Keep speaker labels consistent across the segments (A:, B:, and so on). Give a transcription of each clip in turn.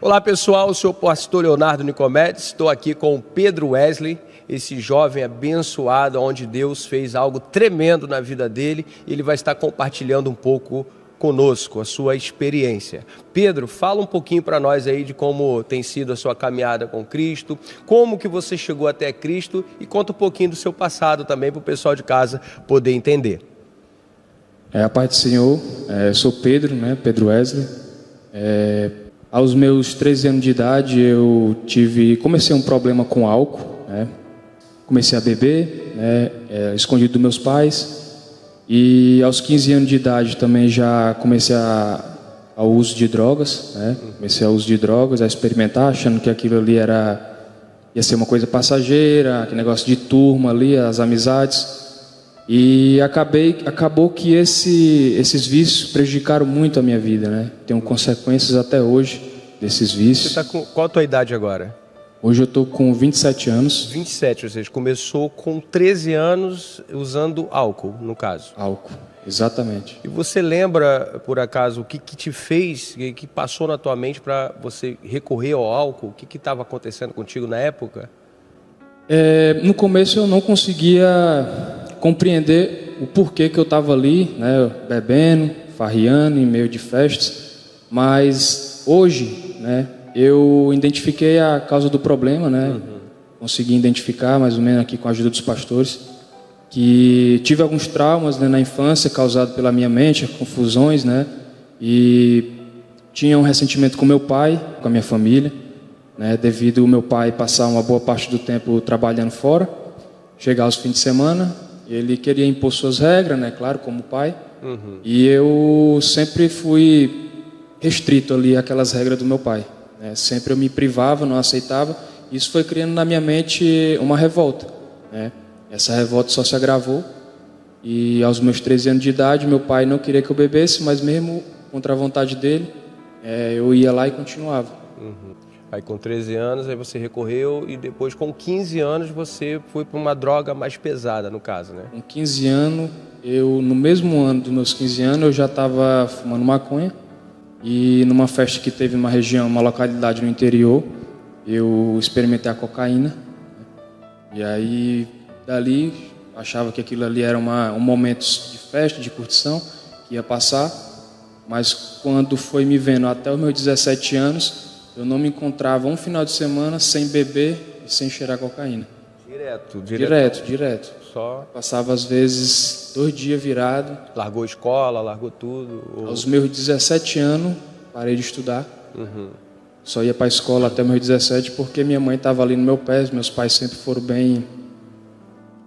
A: Olá pessoal, eu sou o pastor Leonardo Nicomedes, estou aqui com o Pedro Wesley, esse jovem abençoado, onde Deus fez algo tremendo na vida dele, e ele vai estar compartilhando um pouco conosco a sua experiência. Pedro, fala um pouquinho para nós aí de como tem sido a sua caminhada com Cristo, como que você chegou até Cristo, e conta um pouquinho do seu passado também para o pessoal de casa poder entender.
B: A paz do Senhor, eu sou Pedro, Pedro Wesley. Aos meus 13 anos de idade comecei um problema com álcool, comecei a beber, escondido dos meus pais, e aos 15 anos de idade também já comecei ao uso de drogas, comecei ao uso de drogas, a experimentar, achando que aquilo ali ia ser uma coisa passageira, aquele negócio de turma ali, as amizades. E acabou que esses vícios prejudicaram muito a minha vida, Tenho consequências até hoje desses vícios.
A: Você está com qual a tua idade agora?
B: Hoje eu estou com 27 anos.
A: 27, ou seja, começou com 13 anos usando álcool, no caso.
B: Álcool, exatamente.
A: E você lembra, por acaso, o que te fez, o que passou na tua mente para você recorrer ao álcool? O que estava acontecendo contigo na época?
B: No começo eu não conseguia compreender o porquê que eu estava ali, bebendo, farriando em meio de festas, mas hoje, eu identifiquei a causa do problema, Consegui identificar mais ou menos aqui com a ajuda dos pastores, que tive alguns traumas na infância causados pela minha mente, confusões, e tinha um ressentimento com meu pai, com a minha família, devido ao meu pai passar uma boa parte do tempo trabalhando fora, chegar aos fins de semana, ele queria impor suas regras, claro, como pai, e eu sempre fui restrito ali àquelas regras do meu pai, sempre eu me privava, não aceitava, isso foi criando na minha mente uma revolta, Essa revolta só se agravou, e aos meus 13 anos de idade, meu pai não queria que eu bebesse, mas mesmo contra a vontade dele, eu ia lá e continuava.
A: Aí com 13 anos, aí você recorreu, e depois com 15 anos você foi para uma droga mais pesada, no caso,
B: Com 15 anos, no mesmo ano dos meus 15 anos, eu já estava fumando maconha, e numa festa que teve numa região, uma localidade no interior, eu experimentei a cocaína, e aí dali achava que aquilo ali era um momento de festa, de curtição, que ia passar, mas quando foi me vendo até os meus 17 anos, eu não me encontrava um final de semana sem beber e sem cheirar cocaína. Direto.
A: Só
B: passava às vezes 2 dias virado.
A: Largou escola, largou tudo?
B: Aos meus 17 anos, parei de estudar. Só ia para a escola até meus 17 porque minha mãe estava ali no meu pé. Meus pais sempre foram bem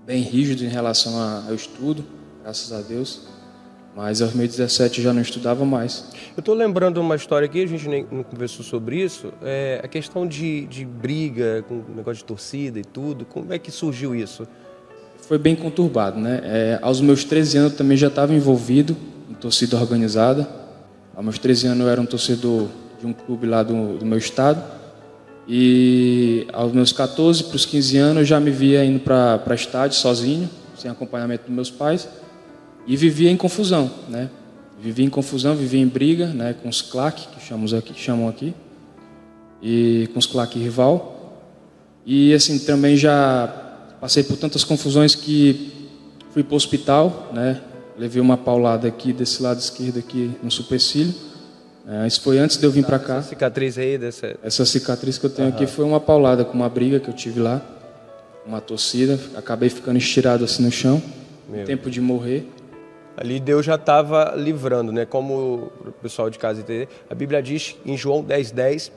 B: rígidos em relação ao estudo, graças a Deus. Mas aos meus 17 eu já não estudava mais.
A: Eu estou lembrando uma história aqui, a gente nem conversou sobre isso, a questão de briga, com negócio de torcida e tudo. Como é que surgiu isso?
B: Foi bem conturbado, Aos meus 13 anos eu também já estava envolvido em torcida organizada. Aos meus 13 anos eu era um torcedor de um clube lá do meu estado. E aos meus 14 para os 15 anos eu já me via indo para estádio sozinho, sem acompanhamento dos meus pais. E vivia em confusão, Vivia em briga, com os claques, que chamam aqui, e com os claques rival. E assim, também já passei por tantas confusões que fui para o hospital, Levei uma paulada aqui, desse lado esquerdo aqui, no supercílio. Isso foi antes de eu vir para cá.
A: Essa cicatriz aí
B: Essa cicatriz que eu tenho aqui foi uma paulada com uma briga que eu tive lá, uma torcida. Acabei ficando estirado assim no chão, tempo de morrer.
A: Ali Deus já estava livrando, Como o pessoal de casa entender. A Bíblia diz em João 10:10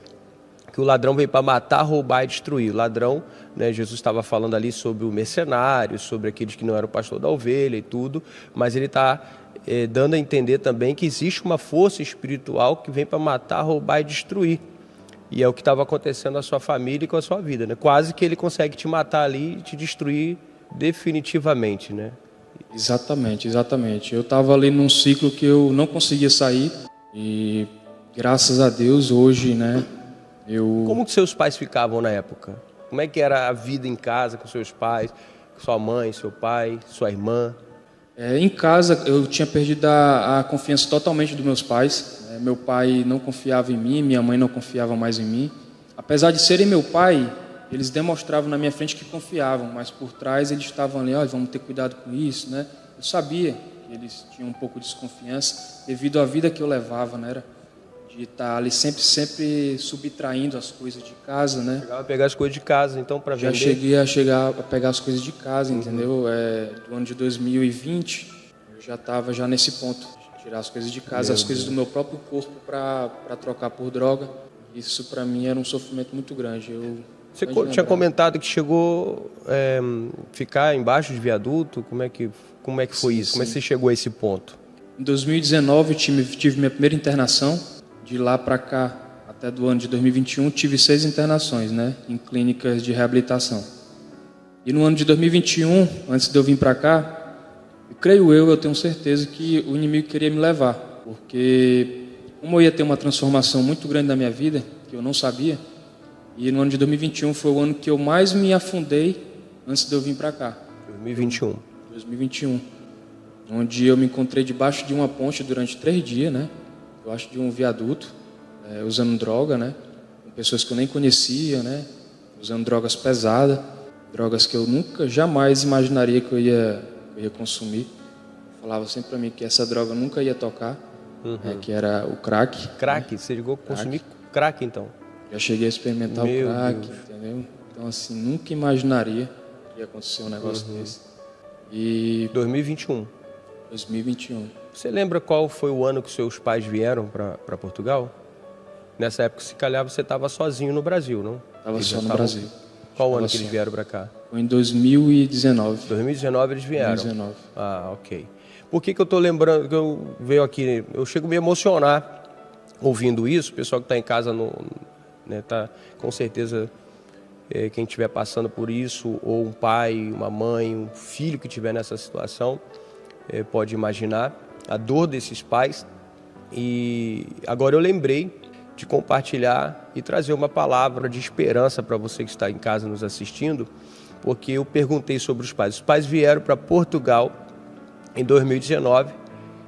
A: que o ladrão veio para matar, roubar e destruir. O ladrão, Jesus estava falando ali sobre o mercenário, sobre aqueles que não eram o pastor da ovelha e tudo, mas ele está dando a entender também que existe uma força espiritual que vem para matar, roubar e destruir. E é o que estava acontecendo na sua família e com a sua vida, Quase que ele consegue te matar ali e te destruir definitivamente,
B: Exatamente. Eu estava ali num ciclo que eu não conseguia sair e graças a Deus hoje,
A: Como que seus pais ficavam na época? Como é que era a vida em casa com seus pais, com sua mãe, seu pai, sua irmã?
B: Em casa, eu tinha perdido a confiança totalmente dos meus pais. Meu pai não confiava em mim, minha mãe não confiava mais em mim. Apesar de serem meu pai, eles demonstravam na minha frente que confiavam, mas por trás eles estavam ali, vamos ter cuidado com isso, né? Eu sabia que eles tinham um pouco de desconfiança devido à vida que eu levava, né? De estar ali sempre subtraindo as coisas de casa, né?
A: Chegava a pegar as coisas de casa, então, para vender?
B: Já cheguei a pegar as coisas de casa, entendeu? Do ano de 2020, eu já estava já nesse ponto. Tirar as coisas de casa, as coisas do meu próprio corpo para trocar por droga. Isso, para mim, era um sofrimento muito grande.
A: Você tinha comentado que chegou a ficar embaixo de viaduto. Como é que foi isso? Como é que você chegou a esse ponto?
B: Em 2019, eu tive minha primeira internação. De lá para cá, até do ano de 2021, tive 6 internações, né, em clínicas de reabilitação. E no ano de 2021, antes de eu vir para cá, eu tenho certeza que o inimigo queria me levar, porque como eu ia ter uma transformação muito grande na minha vida, que eu não sabia, e no ano de 2021 foi o ano que eu mais me afundei antes de eu vir para cá.
A: 2021.
B: Onde eu me encontrei debaixo de uma ponte durante 3 dias, né? Eu acho de um viaduto, usando droga, né? Com pessoas que eu nem conhecia, né? Usando drogas pesadas, drogas que eu nunca, jamais imaginaria que eu ia consumir. Falava sempre para mim que essa droga eu nunca ia tocar, que era o crack.
A: Crack? Né? Você chegou a consumir crack, então?
B: Já cheguei a experimentar o crack, entendeu? Então, assim, nunca imaginaria que ia acontecer um negócio desse. E
A: 2021. Você lembra qual foi o ano que seus pais vieram para Portugal? Nessa época, se calhar, você estava sozinho no Brasil, não?
B: Estava só no Brasil.
A: Qual ano que eles vieram para cá?
B: Foi em 2019.
A: 2019 eles vieram?
B: 2019.
A: Ah, ok. Por que eu estou lembrando, que eu veio aqui, eu chego a me emocionar ouvindo isso, o pessoal que está em casa, tá, com certeza, quem estiver passando por isso, ou um pai, uma mãe, um filho que estiver nessa situação, pode imaginar a dor desses pais. E agora eu lembrei de compartilhar e trazer uma palavra de esperança para você que está em casa nos assistindo, porque eu perguntei sobre os pais. Os pais vieram para Portugal em 2019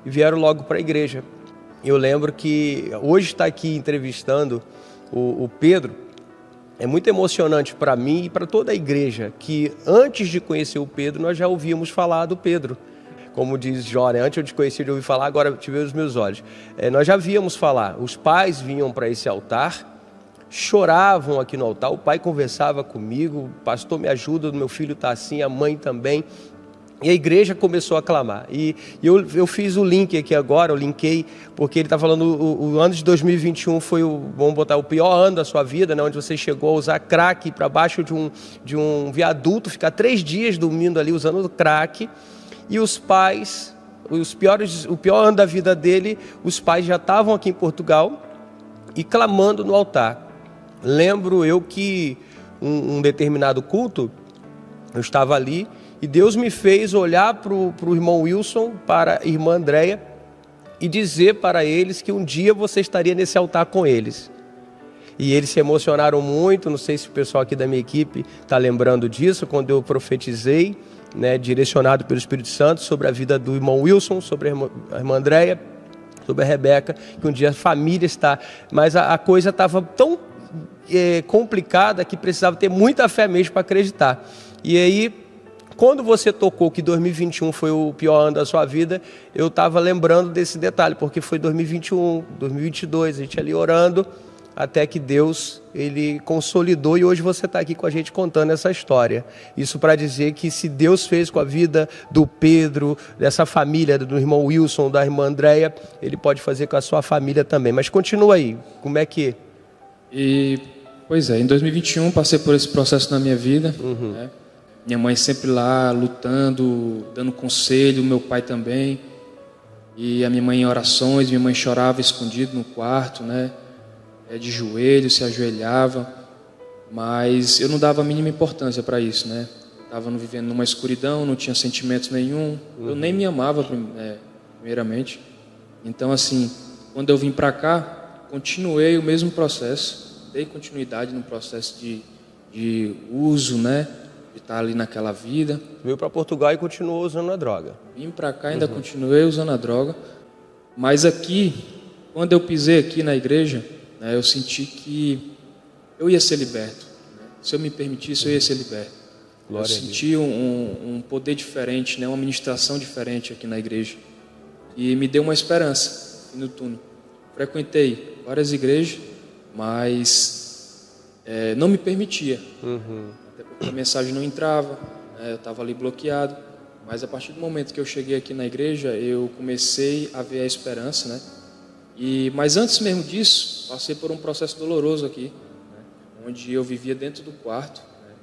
A: e vieram logo para a igreja. Eu lembro que hoje está aqui entrevistando o Pedro. É muito emocionante para mim e para toda a igreja que antes de conhecer o Pedro, nós já ouvíamos falar do Pedro. Como diz Jó, né? Antes eu te conheci de ouvir falar, agora eu te vejo os meus olhos. Nós já víamos falar, os pais vinham para esse altar, choravam aqui no altar, o pai conversava comigo, pastor me ajuda, meu filho está assim, a mãe também. E a igreja começou a clamar. E eu fiz o link aqui agora, eu linkei, porque ele está falando, o ano de 2021 foi vamos botar, o pior ano da sua vida, né, onde você chegou a usar crack para baixo de um viaduto, ficar 3 dias dormindo ali usando crack. E os pais, o pior ano da vida dele, os pais já estavam aqui em Portugal e clamando no altar. Lembro eu que um determinado culto, eu estava ali e Deus me fez olhar para o irmão Wilson, para a irmã Andréia e dizer para eles que um dia você estaria nesse altar com eles. E eles se emocionaram muito, não sei se o pessoal aqui da minha equipe está lembrando disso, quando eu profetizei, né, direcionado pelo Espírito Santo sobre a vida do irmão Wilson, sobre a irmã Andréia, sobre a Rebeca, que um dia a família está... Mas a coisa estava tão complicada que precisava ter muita fé mesmo para acreditar. E aí, quando você tocou que 2021 foi o pior ano da sua vida, eu estava lembrando desse detalhe, porque foi 2021, 2022, a gente ali orando, até que Deus, ele consolidou, e hoje você está aqui com a gente contando essa história. Isso para dizer que se Deus fez com a vida do Pedro, dessa família, do irmão Wilson, da irmã Andréia, ele pode fazer com a sua família também. Mas continua aí, como é que...
B: Pois é, em 2021 passei por esse processo na minha vida, né? Minha mãe sempre lá, lutando, dando conselho, meu pai também. E a minha mãe em orações, minha mãe chorava escondido no quarto, né? De joelho, se ajoelhava, mas eu não dava a mínima importância para isso, né? Estava vivendo numa escuridão, não tinha sentimentos nenhum, eu nem me amava primeiramente. Então, assim, quando eu vim para cá, continuei o mesmo processo, dei continuidade no processo de uso, né? de estar ali naquela vida.
A: Veio para Portugal e continuou usando a droga.
B: Vim para cá, ainda continuei usando a droga. Mas aqui, quando eu pisei aqui na igreja, né, eu senti que eu ia ser liberto. Né? Se eu me permitisse, eu ia ser liberto.
A: Glória
B: eu senti um poder diferente, né, uma ministração diferente aqui na igreja. E me deu uma esperança no túnel. Frequentei várias igrejas, mas não me permitia. Até porque a mensagem não entrava, né, eu estava ali bloqueado. Mas a partir do momento que eu cheguei aqui na igreja, eu comecei a ver a esperança, né? Mas antes mesmo disso, passei por um processo doloroso aqui, né? Onde eu vivia dentro do quarto. Né?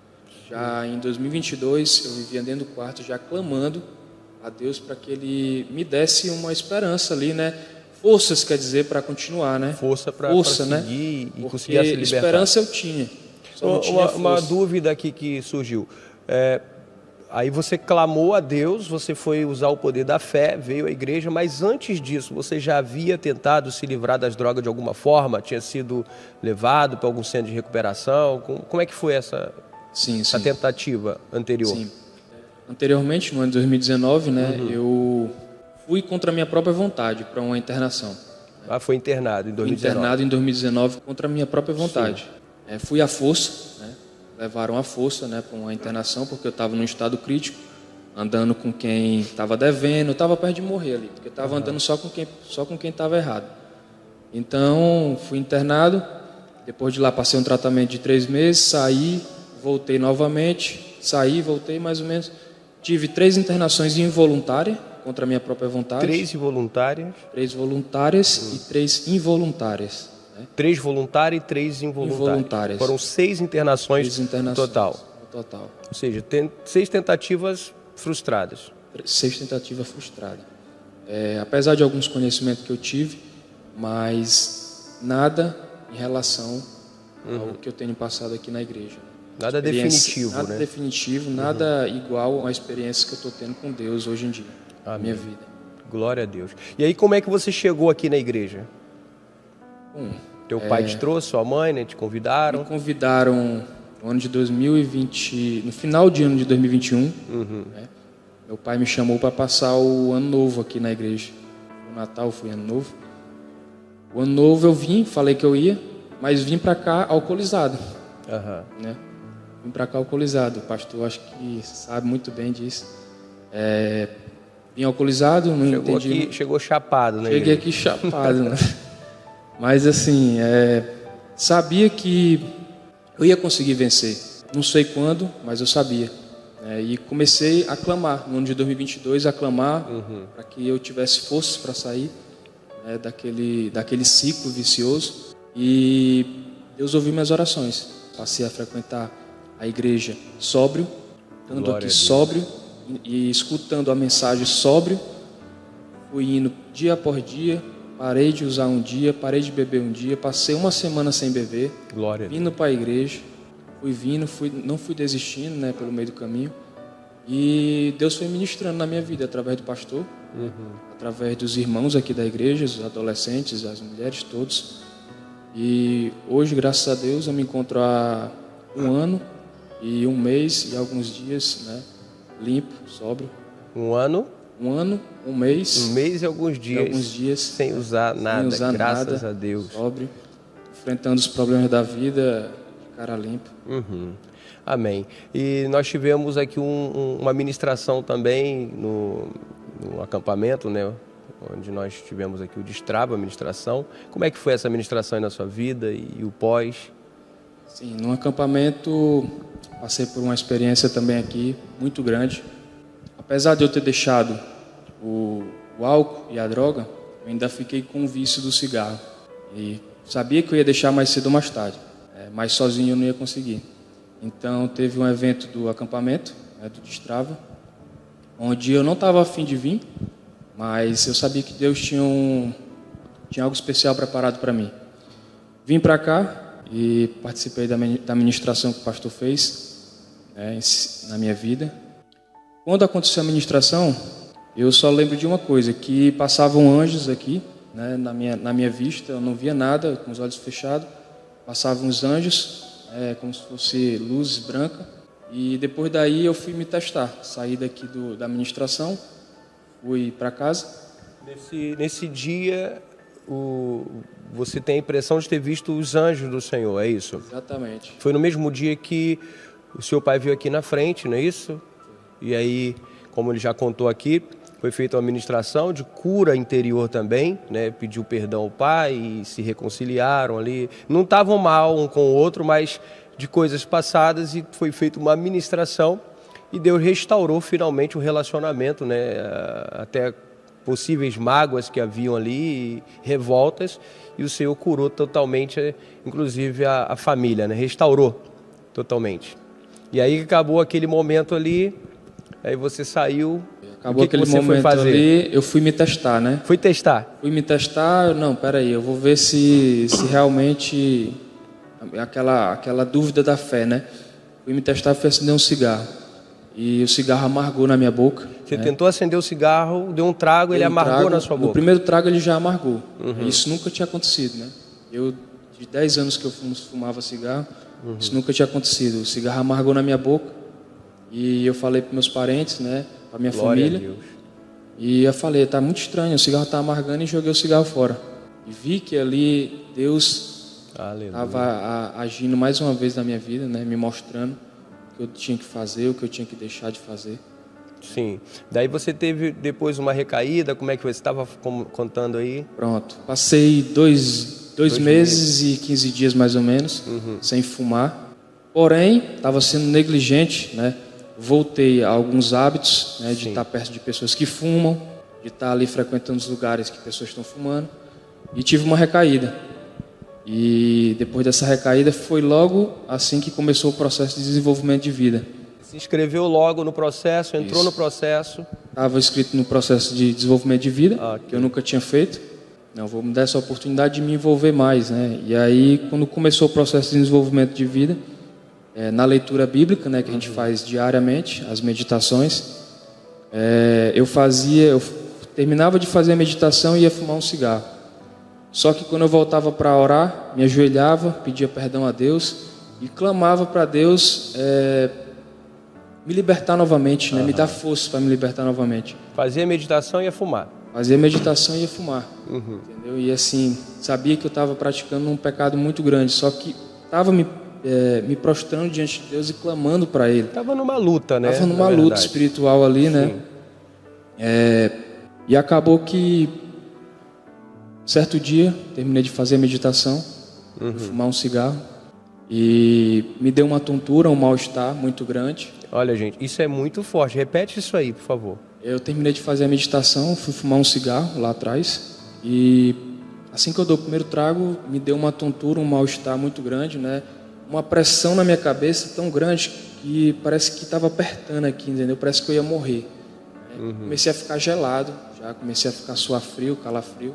B: Já em 2022, eu vivia dentro do quarto, já clamando a Deus para que Ele me desse uma esperança ali, né? Forças, quer dizer, para continuar, né?
A: Força para seguir,
B: né?
A: e
B: Porque
A: conseguir se libertar.
B: esperança eu tinha. Só não tinha
A: Uma
B: força.
A: dúvida aqui que surgiu. Aí você clamou a Deus, você foi usar o poder da fé, veio à igreja, mas antes disso, você já havia tentado se livrar das drogas de alguma forma? Tinha sido levado para algum centro de recuperação? Como é que foi essa tentativa anterior?
B: Sim. Anteriormente, no ano de 2019, né, eu fui contra a minha própria vontade para uma internação.
A: Foi internado em 2019?
B: Internado em 2019 contra a minha própria vontade. Fui à força, né? Levaram à força, né, para uma internação, porque eu estava num estado crítico, andando com quem estava devendo, eu estava perto de morrer ali, porque eu estava andando só com quem estava errado. Então, fui internado, depois de lá passei um tratamento de 3 meses, saí, voltei novamente, voltei mais ou menos. Tive 3 internações involuntárias, contra a minha própria vontade.
A: 3 involuntárias?
B: 3 voluntárias e 3 involuntárias.
A: 3 voluntárias e 3 involuntárias. Foram 6 internações no total. Ou seja, 6 tentativas frustradas.
B: 6 tentativas frustradas. Apesar de alguns conhecimentos que eu tive, mas nada em relação ao que eu tenho passado aqui na igreja.
A: Nada definitivo,
B: nada
A: né?
B: definitivo, nada igual à experiência que eu estou tendo com Deus hoje em dia, na minha vida.
A: Glória a Deus. E aí, como é que você chegou aqui na igreja? Teu pai te trouxe, sua mãe, né? Te convidaram?
B: Me convidaram no ano de 2020, no final de ano de 2021. Né? Meu pai me chamou para passar o ano novo aqui na igreja. O Natal foi ano novo. O ano novo eu vim, falei que eu ia, mas vim para cá alcoolizado. Né? Vim para cá alcoolizado. O pastor acho que sabe muito bem disso. Vim alcoolizado, não entendi.
A: Chegou chapado, né?
B: Cheguei aqui chapado, né? Mas assim, sabia que eu ia conseguir vencer. Não sei quando, mas eu sabia. E comecei a clamar, no ano de 2022, a clamar para que eu tivesse forças para sair daquele ciclo vicioso. E Deus ouviu minhas orações. Passei a frequentar a igreja sóbrio, estando aqui sóbrio e escutando a mensagem sóbrio. Fui indo dia após dia. Parei de usar um dia, parei de beber um dia, passei uma semana sem beber, vindo para a igreja, não fui desistindo, né, pelo meio do caminho, e Deus foi ministrando na minha vida através do pastor, através dos irmãos aqui da igreja, os adolescentes, as mulheres, todos. E hoje, graças a Deus, eu me encontro há 1 ano e 1 mês e alguns dias, né, limpo, sóbrio.
A: 1 ano?
B: 1 ano, 1 mês.
A: 1 mês e alguns dias. Sem usar nada, graças a Deus.
B: Sóbrio, enfrentando os problemas da vida, de cara limpa.
A: Amém. E nós tivemos aqui uma ministração também no acampamento, né? Onde nós tivemos aqui o Destrava, a ministração. Como é que foi essa ministração aí na sua vida e o pós?
B: Sim, no acampamento passei por uma experiência também aqui muito grande. Apesar de eu ter deixado o álcool e a droga, eu ainda fiquei com o vício do cigarro. E sabia que eu ia deixar mais cedo ou mais tarde, mas sozinho eu não ia conseguir. Então teve um evento do acampamento, do Destrava, onde eu não estava afim de vir, mas eu sabia que Deus tinha algo especial preparado para mim. Vim para cá e participei da ministração que o pastor fez na minha vida. Quando aconteceu a ministração, eu só lembro de uma coisa, que passavam anjos aqui, né, na minha vista, eu não via nada, com os olhos fechados, passavam os anjos, como se fosse luzes brancas, E depois daí eu fui me testar. Saí daqui da administração, fui para casa.
A: Nesse dia, você tem a impressão de ter visto os anjos do Senhor, é isso?
B: Exatamente.
A: Foi no mesmo dia que o seu pai veio aqui na frente, não é isso? E aí, como ele já contou aqui, foi feita uma ministração de cura interior também, né? Pediu perdão ao pai e se reconciliaram ali. Não estavam mal um com o outro, mas de coisas passadas, e foi feita uma ministração e Deus restaurou finalmente o relacionamento, né? Até possíveis mágoas que haviam ali, revoltas, e o Senhor curou totalmente, inclusive a família, né? Restaurou totalmente. E aí acabou aquele momento ali, aí você saiu.
B: Acabou aquele momento ali, eu fui me testar, né?
A: Fui testar?
B: Fui me testar, não, peraí, eu vou ver se realmente, aquela dúvida da fé, né? Fui me testar, fui acender um cigarro. E o cigarro amargou na minha boca.
A: Você tentou acender o cigarro, deu um trago, ele amargou na sua boca?
B: No primeiro trago ele já amargou. Isso nunca tinha acontecido, né? Eu, de 10 anos que eu fumava cigarro, isso nunca tinha acontecido. O cigarro amargou na minha boca. E eu falei para meus parentes, né? Para minha família. A Deus. E eu falei, tá muito estranho, o cigarro está amargando, e joguei o cigarro fora. E vi que ali Deus estava agindo mais uma vez na minha vida, né? Me mostrando o que eu tinha que fazer, o que eu tinha que deixar de fazer.
A: Sim. Daí você teve depois uma recaída, como é que você estava contando aí?
B: Pronto. Passei dois meses e 15 dias mais ou menos, sem fumar. Porém, estava sendo negligente, né? Voltei a alguns hábitos, né? De estar perto de pessoas que fumam, de estar ali frequentando os lugares que pessoas estão fumando. E tive uma recaída. E depois dessa recaída foi logo assim que começou o processo de desenvolvimento de vida.
A: Se inscreveu logo no processo, entrou no processo?
B: Estava inscrito no processo de desenvolvimento de vida, que eu nunca tinha feito. Não, vou me dar essa oportunidade de me envolver mais, né? E aí, quando começou o processo de desenvolvimento de vida, na leitura bíblica, né, que a gente faz diariamente, as meditações, eu terminava de fazer a meditação e ia fumar um cigarro. Só que quando eu voltava para orar, me ajoelhava, pedia perdão a Deus e clamava para Deus me libertar novamente, né? Me dar força para me libertar novamente.
A: Fazia meditação e ia fumar.
B: Fazia meditação e ia fumar. Entendeu? E assim, sabia que eu estava praticando um pecado muito grande, só que estava me prostrando diante de Deus e clamando para Ele.
A: Estava numa luta, né?
B: Estava numa luta espiritual ali, né? E acabou que, certo dia, terminei de fazer a meditação, fui fumar um cigarro, e me deu uma tontura, um mal-estar muito grande.
A: Olha, gente, isso é muito forte. Repete isso aí, por favor.
B: Eu terminei de fazer a meditação, fui fumar um cigarro lá atrás, e assim que eu dou o primeiro trago, me deu uma tontura, um mal-estar muito grande, né? Uma pressão na minha cabeça tão grande que parece que estava apertando aqui, entendeu? Parece que eu ia morrer. Comecei a ficar gelado, já comecei a ficar suar frio, calafrio.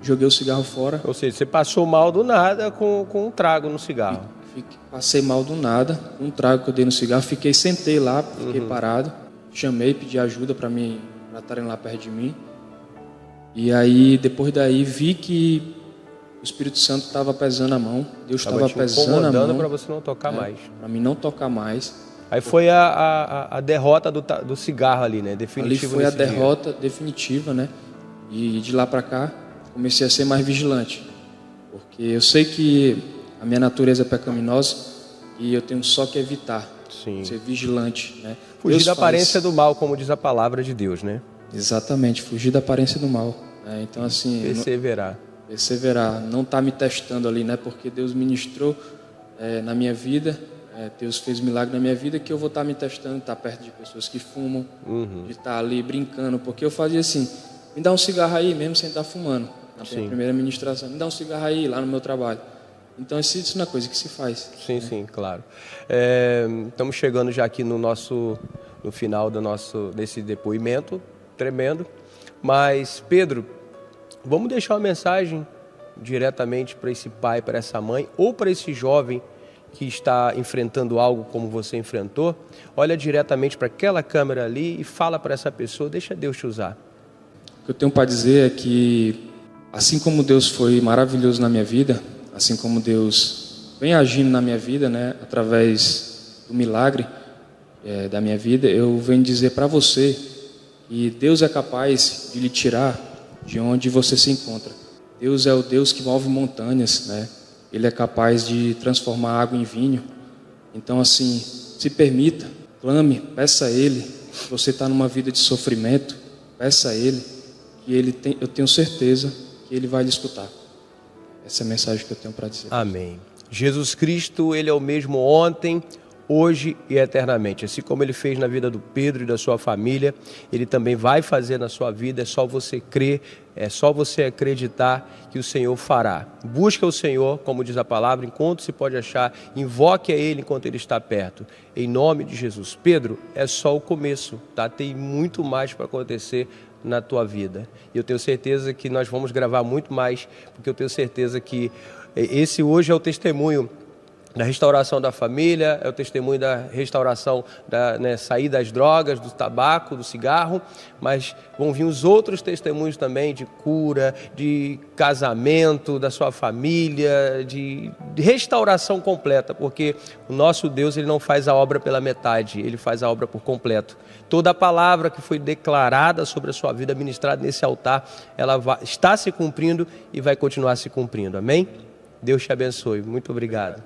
B: Joguei o cigarro fora.
A: Ou seja, você passou mal do nada com um trago no cigarro.
B: Passei mal do nada, com um trago que eu dei no cigarro. Sentei lá, fiquei parado. Chamei, pedi ajuda para estarem lá perto de mim. E aí, depois daí, vi que o Espírito Santo estava pesando a mão. Deus estava pesando a mão.
A: Para você não tocar mais.
B: Para mim não tocar mais.
A: Aí foi a derrota do cigarro ali, né? Definitiva.
B: Ali foi a derrota definitiva, né? E de lá para cá, comecei a ser mais vigilante. Porque eu sei que a minha natureza é pecaminosa e eu tenho só que evitar.
A: Sim.
B: Ser vigilante, né?
A: Fugir da aparência do mal, como diz a palavra de Deus, né?
B: Exatamente, fugir da aparência do mal. Então, assim... Perseverar, não estar me testando ali, né? Porque Deus ministrou na minha vida, Deus fez milagre na minha vida, que eu vou estar me testando, estar perto de pessoas que fumam, de estar ali brincando, porque eu fazia assim, me dá um cigarro aí, mesmo sem estar fumando, na minha primeira ministração, me dá um cigarro aí, lá no meu trabalho. Então, isso não é coisa que se faz.
A: Sim, sim, claro. Estamos chegando já aqui no final desse depoimento tremendo, mas, Pedro, vamos deixar uma mensagem diretamente para esse pai, para essa mãe, ou para esse jovem que está enfrentando algo como você enfrentou. Olha diretamente para aquela câmera ali e fala para essa pessoa, deixa Deus te usar.
B: O que eu tenho para dizer é que, assim como Deus foi maravilhoso na minha vida, assim como Deus vem agindo na minha vida, né, através do milagre da minha vida, eu venho dizer para você que Deus é capaz de lhe tirar de onde você se encontra. Deus é o Deus que move montanhas, né? Ele é capaz de transformar água em vinho. Então, assim, se permita, clame, peça a Ele. Se você está numa vida de sofrimento, peça a Ele, que eu tenho certeza que Ele vai lhe escutar. Essa é a mensagem que eu tenho para dizer.
A: Amém. Jesus Cristo, Ele é o mesmo ontem, hoje e eternamente. Assim como Ele fez na vida do Pedro e da sua família, Ele também vai fazer na sua vida. É só você crer, é só você acreditar que o Senhor fará. Busca o Senhor, como diz a palavra, enquanto se pode achar. Invoque a Ele enquanto Ele está perto. Em nome de Jesus. Pedro, é só o começo, tá? Tem muito mais para acontecer na tua vida. E eu tenho certeza que nós vamos gravar muito mais, porque eu tenho certeza que esse hoje é o testemunho da restauração da família, é o testemunho da restauração, sair das drogas, do tabaco, do cigarro, mas vão vir os outros testemunhos também de cura, de casamento, da sua família, de restauração completa, porque o nosso Deus, Ele não faz a obra pela metade, Ele faz a obra por completo. Toda a palavra que foi declarada sobre a sua vida, ministrada nesse altar, ela está se cumprindo e vai continuar se cumprindo, amém? Deus te abençoe, muito obrigado.